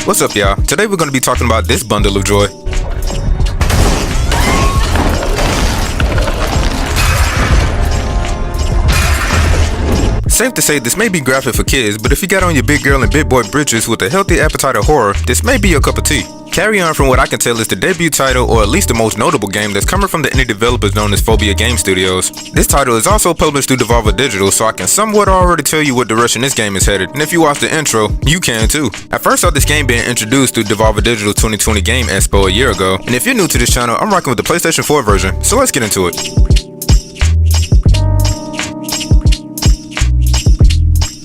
What's up, y'all? Today we're going to be talking about this bundle of joy. Safe to say this may be graphic for kids, but if you got on your big girl and big boy britches with a healthy appetite of horror, this may be your cup of tea. Carrion, from what I can tell, is the debut title, or at least the most notable game that's coming from the indie developers known as Phobia Game Studios. This title is also published through Devolver Digital, so I can somewhat already tell you what direction this game is headed, and if you watch the intro, you can too. I first saw this game being introduced through Devolver Digital 2020 Game Expo a year ago, and if you're new to this channel, I'm rocking with the PlayStation 4 version, so let's get into it.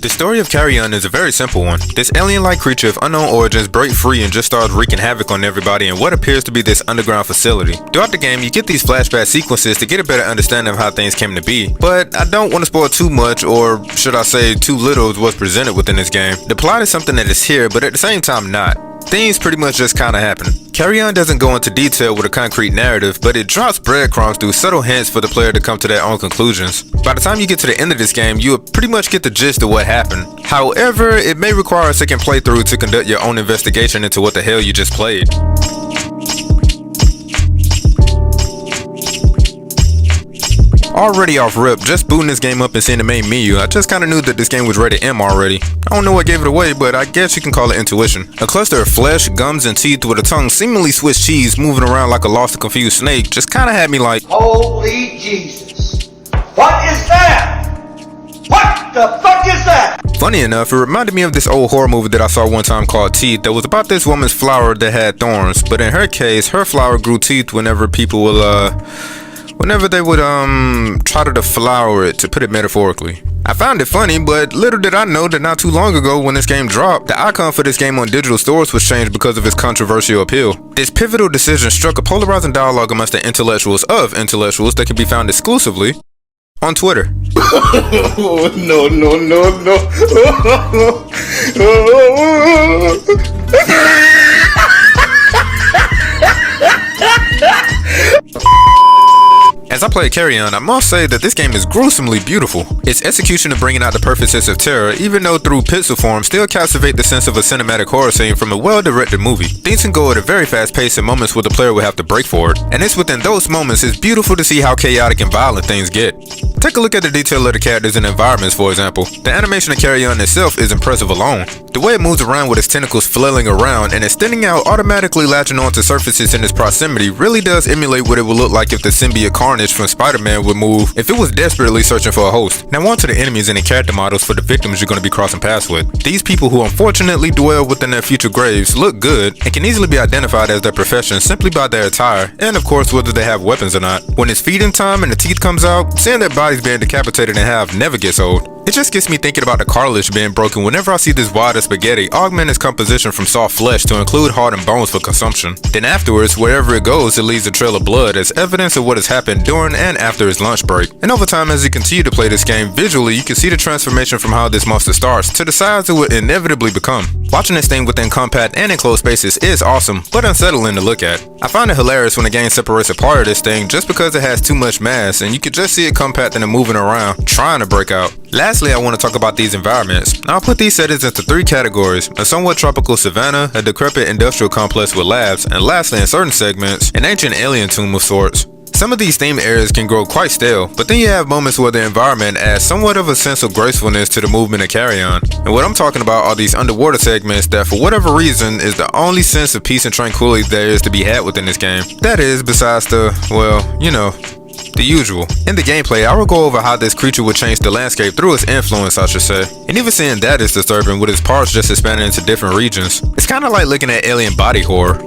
The story of Carrion is a very simple one. This alien-like creature of unknown origins breaks free and just starts wreaking havoc on everybody in what appears to be this underground facility. Throughout the game, you get these flashback sequences to get a better understanding of how things came to be, but I don't want to spoil too much, or should I say too little, of what's presented within this game. The plot is something that is here, but at the same time not. Things pretty much just kinda happen. Carrion doesn't go into detail with a concrete narrative, but it drops breadcrumbs through subtle hints for the player to come to their own conclusions. By the time you get to the end of this game, you'll pretty much get the gist of what happened. However, it may require a second playthrough to conduct your own investigation into what the hell you just played. Already off rip, just booting this game up and seeing the main menu, I just kinda knew that this game was rated M already. I don't know what gave it away, but I guess you can call it intuition. A cluster of flesh, gums, and teeth with a tongue seemingly Swiss cheese moving around like a lost and confused snake just kinda had me like, holy Jesus. What is that? What the fuck is that? Funny enough, it reminded me of this old horror movie that I saw one time called Teeth that was about this woman's flower that had thorns, but in her case, her flower grew teeth whenever people will, whenever they would try to deflower it, to put it metaphorically. I found it funny, but little did I know that not too long ago when this game dropped, the icon for this game on digital stores was changed because of its controversial appeal. This pivotal decision struck a polarizing dialogue amongst the intellectuals of intellectuals that can be found exclusively on Twitter. Oh, no. As I play Carrion, I must say that this game is gruesomely beautiful. Its execution of bringing out the perfect sense of terror, even though through pixel form, still captivate the sense of a cinematic horror scene from a well-directed movie. Things can go at a very fast pace in moments where the player will have to break for it, and it's within those moments it's beautiful to see how chaotic and violent things get. Take a look at the detail of the characters and environments, for example. The animation of Carrion itself is impressive alone. The way it moves around with its tentacles flailing around and extending out, automatically latching onto surfaces in its proximity really does emulate what it would look like if the symbiote Carnage from Spider-Man would move if it was desperately searching for a host. Now on to the enemies and the character models for the victims you're going to be crossing paths with. These people who unfortunately dwell within their future graves look good and can easily be identified as their profession simply by their attire and of course whether they have weapons or not. When it's feeding time and the teeth comes out, seeing their bodies being decapitated in half never gets old. It just gets me thinking about the cartilage being broken whenever I see this wad of spaghetti augment its composition from soft flesh to include hardened bones for consumption. Then afterwards, wherever it goes, it leaves a trail of blood as evidence of what has happened during and after its lunch break. And over time, as you continue to play this game, visually you can see the transformation from how this monster starts to the size it will inevitably become. Watching this thing within compact and enclosed spaces is awesome, but unsettling to look at. I find it hilarious when the game separates apart of this thing just because it has too much mass and you can just see it compacting and moving around, trying to break out. Lastly, I want to talk about these environments. I'll put these settings into three categories: a somewhat tropical savanna, a decrepit industrial complex with labs, and lastly in certain segments, an ancient alien tomb of sorts. Some of these theme areas can grow quite stale, but then you have moments where the environment adds somewhat of a sense of gracefulness to the movement of Carrion. And what I'm talking about are these underwater segments that for whatever reason is the only sense of peace and tranquility there is to be had within this game. That is, besides the, well, you know, the usual. In the gameplay, I will go over how this creature would change the landscape through its influence, I should say. And even seeing that is disturbing with its parts just expanding into different regions. It's kinda like looking at alien body horror.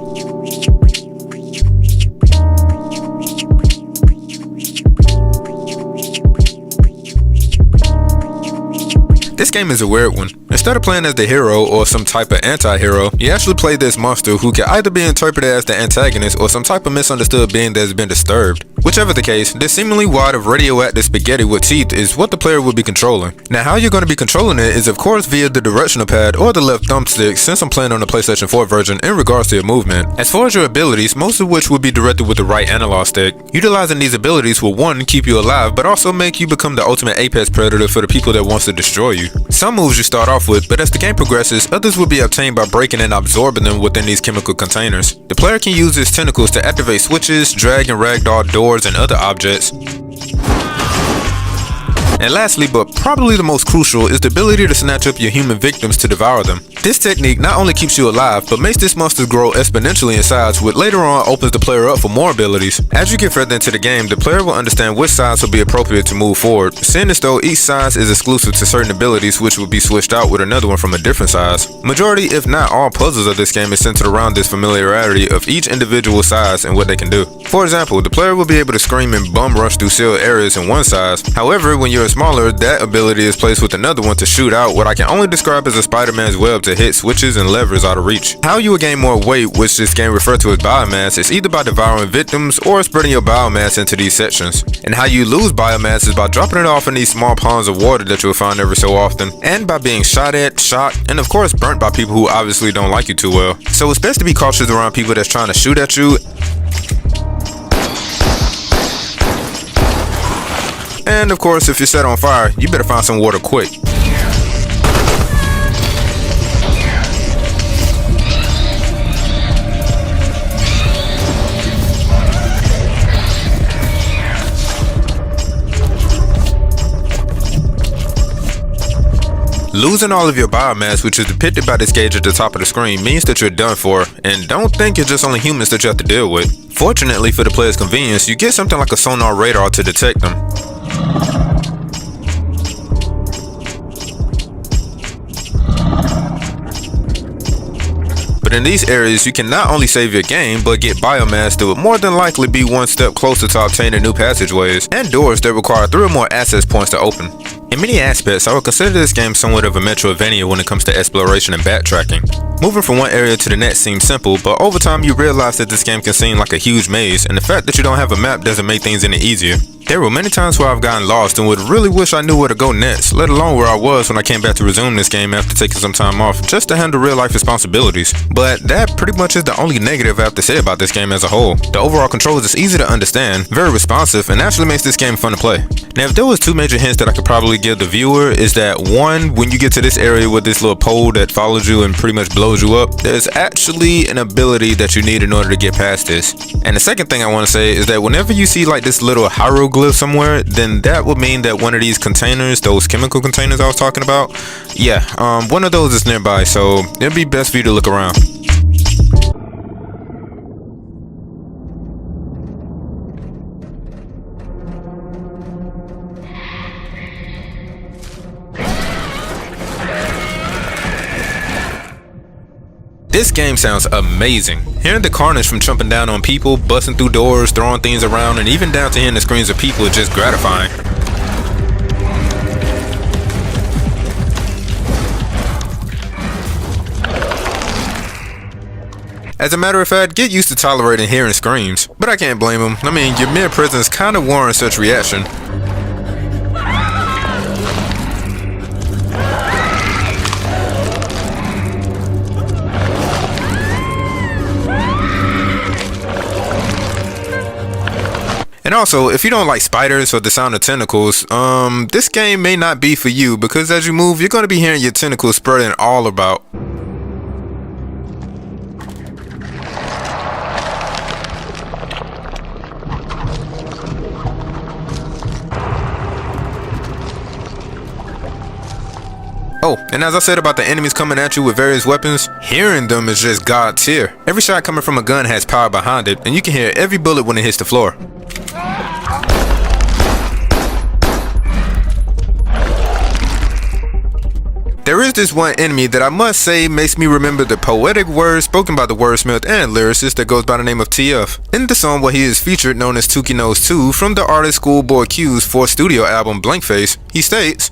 This game is a weird one. Instead of playing as the hero or some type of anti-hero, you actually play this monster who can either be interpreted as the antagonist or some type of misunderstood being that has been disturbed. Whichever the case, this seemingly wad of radioactive spaghetti with teeth is what the player will be controlling. Now how you're going to be controlling it is of course via the directional pad or the left thumbstick, since I'm playing on the PlayStation 4 version in regards to your movement. As far as your abilities, most of which will be directed with the right analog stick. Utilizing these abilities will one, keep you alive, but also make you become the ultimate apex predator for the people that wants to destroy you. Some moves you start off off with, but as the game progresses, others will be obtained by breaking and absorbing them within these chemical containers. The player can use his tentacles to activate switches, drag and ragdoll doors and other objects. And lastly, but probably the most crucial, is the ability to snatch up your human victims to devour them. This technique not only keeps you alive, but makes this monster grow exponentially in size, which later on opens the player up for more abilities. As you get further into the game, the player will understand which size will be appropriate to move forward, seeing as though each size is exclusive to certain abilities which will be switched out with another one from a different size. Majority, if not all, puzzles of this game is centered around this familiarity of each individual size and what they can do. For example, the player will be able to scream and bum rush through sealed areas in one size. However, when you're smaller, that ability is placed with another one to shoot out what I can only describe as a Spider-Man's web to hit switches and levers out of reach. How you will gain more weight, which this game refers to as biomass, is either by devouring victims or spreading your biomass into these sections. And how you lose biomass is by dropping it off in these small ponds of water that you'll find every so often, and by being shot at, shot, and of course burnt by people who obviously don't like you too well. So it's best to be cautious around people that's trying to shoot at you. And of course, if you're set on fire, you better find some water quick. Losing all of your biomass, which is depicted by this gauge at the top of the screen, means that you're done for, and don't think it's just only humans that you have to deal with. Fortunately for the player's convenience, you get something like a sonar radar to detect them. But in these areas, you can not only save your game, but get biomass that would more than likely be one step closer to obtaining new passageways, and doors that require 3 or more access points to open. In many aspects, I would consider this game somewhat of a Metroidvania when it comes to exploration and backtracking. Moving from one area to the next seems simple, but over time you realize that this game can seem like a huge maze, and the fact that you don't have a map doesn't make things any easier. There were many times where I've gotten lost and would really wish I knew where to go next, let alone where I was when I came back to resume this game after taking some time off, just to handle real life responsibilities. But that pretty much is the only negative I have to say about this game as a whole. The overall controls is easy to understand, very responsive, and actually makes this game fun to play. Now, if there was 2 major hints that I could probably give the viewer, is that 1, when you get to this area with this little pole that follows you and pretty much blows you up, there's actually an ability that you need in order to get past this. And the second thing I want to say is that whenever you see like this little hieroglyph somewhere, then that would mean that one of these containers, those chemical containers I was talking about, yeah, one of those is nearby, so it'd be best for you to look around. This game sounds amazing. Hearing the carnage from jumping down on people, busting through doors, throwing things around, and even down to hearing the screams of people is just gratifying. As a matter of fact, get used to tolerating hearing screams, but I can't blame them. I mean, your mere presence kind of warrants such reaction. And also, if you don't like spiders or the sound of tentacles, this game may not be for you, because as you move, you're going to be hearing your tentacles spreading all about. Oh, and as I said about the enemies coming at you with various weapons, hearing them is just god tier. Every shot coming from a gun has power behind it, and you can hear every bullet when it hits the floor. There is this one enemy that I must say makes me remember the poetic words spoken by the wordsmith and lyricist that goes by the name of TF. In the song where he is featured, known as Tuki Knows 2, from the artist Schoolboy Q's 4th studio album Blank Face, he states,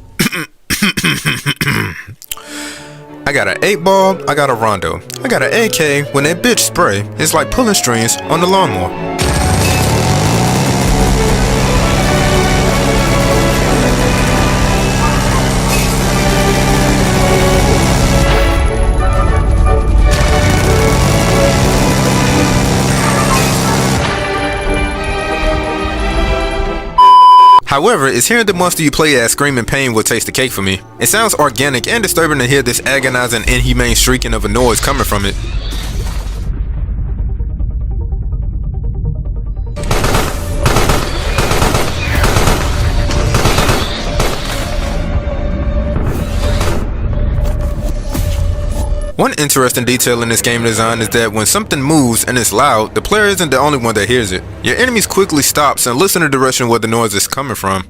I got an 8-ball, I got a rondo, I got an AK, when that bitch spray, it's like pulling strings on the lawnmower. However, it's hearing the monster you play as scream in pain what takes the cake for me. It sounds organic and disturbing to hear this agonizing, inhumane shrieking of a noise coming from it. One interesting detail in this game design is that when something moves and it's loud, the player isn't the only one that hears it. Your enemies quickly stops and listen to the direction where the noise is coming from.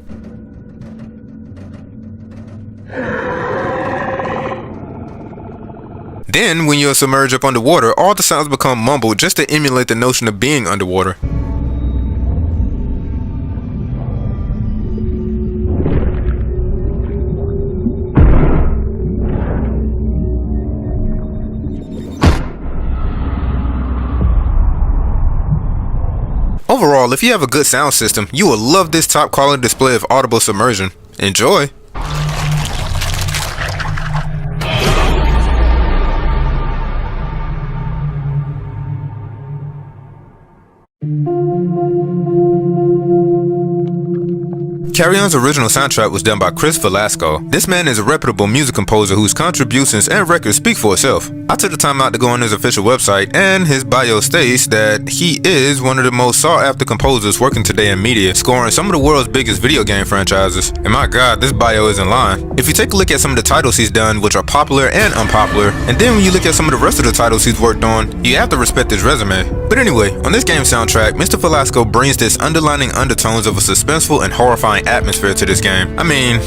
Then, when you're submerged up underwater, all the sounds become mumbled just to emulate the notion of being underwater. Overall, if you have a good sound system, you will love this top quality display of audible submersion. Enjoy! Carrion's original soundtrack was done by Chris Velasco. This man is a reputable music composer whose contributions and records speak for itself. I took the time out to go on his official website, and his bio states that he is one of the most sought-after composers working today in media, scoring some of the world's biggest video game franchises. And my god, this bio isn't lying. If you take a look at some of the titles he's done, which are popular and unpopular, and then when you look at some of the rest of the titles he's worked on, you have to respect his resume. But anyway, on this game's soundtrack, Mr. Velasco brings this underlining undertones of a suspenseful and horrifying atmosphere to this game. I mean,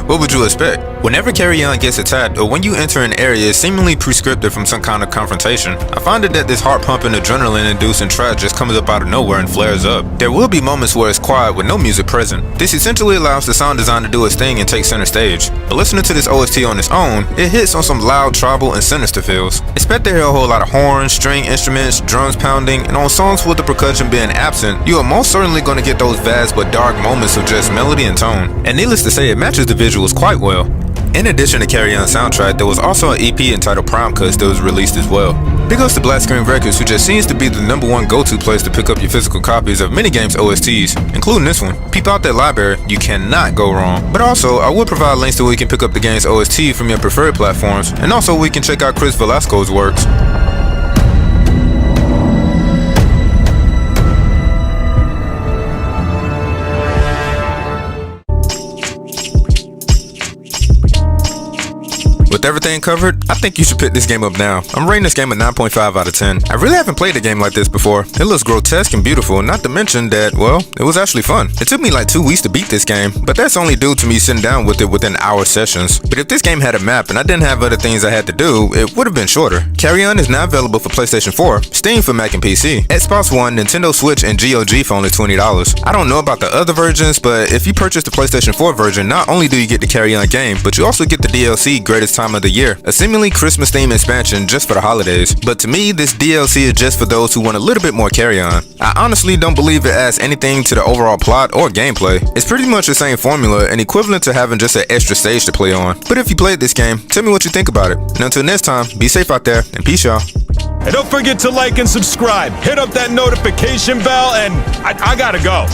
what would you expect? Whenever Carrion gets attacked, or when you enter an area seemingly prescriptive from some kind of confrontation, I find it that this heart-pumping, adrenaline-inducing track just comes up out of nowhere and flares up. There will be moments where it's quiet with no music present. This essentially allows the sound design to do its thing and take center stage. But listening to this OST on its own, it hits on some loud, tribal, and sinister feels. Expect to hear a whole lot of horns, string instruments, drums pounding, and on songs with the percussion being absent, you are most certainly going to get those vast but dark moments of just melody and tone. And needless to say, it matches the visuals quite well. In addition to Carrion's soundtrack, there was also an EP entitled Purcahse that was released as well. Big ups to Black Screen Records, who just seems to be the #1 go-to place to pick up your physical copies of many games OSTs, including this one. Peep out that library, you cannot go wrong. But also, I will provide links to where you can pick up the game's OST from your preferred platforms, and also where you can check out Chris Velasco's works. With everything covered, I think you should pick this game up now. I'm rating this game a 9.5 out of 10. I really haven't played a game like this before. It looks grotesque and beautiful, not to mention that, well, it was actually fun. It took me like 2 weeks to beat this game, but that's only due to me sitting down with it within hour sessions. But if this game had a map and I didn't have other things I had to do, it would have been shorter. Carrion is now available for PlayStation 4, Steam for Mac and PC, Xbox One, Nintendo Switch, and GOG for only $20. I don't know about the other versions, but if you purchase the PlayStation 4 version, not only do you get the Carrion game, but you also get the DLC Greatest Time of the Year, a seemingly Christmas themed expansion just for the holidays. But to me, this DLC is just for those who want a little bit more Carrion. I honestly don't believe it adds anything to the overall plot or gameplay. It's pretty much the same formula and equivalent to having just an extra stage to play on. But if you played this game, tell me what you think about it. And until next time, be safe out there, and peace, y'all. And don't forget to like and subscribe. Hit up that notification bell, and I gotta go.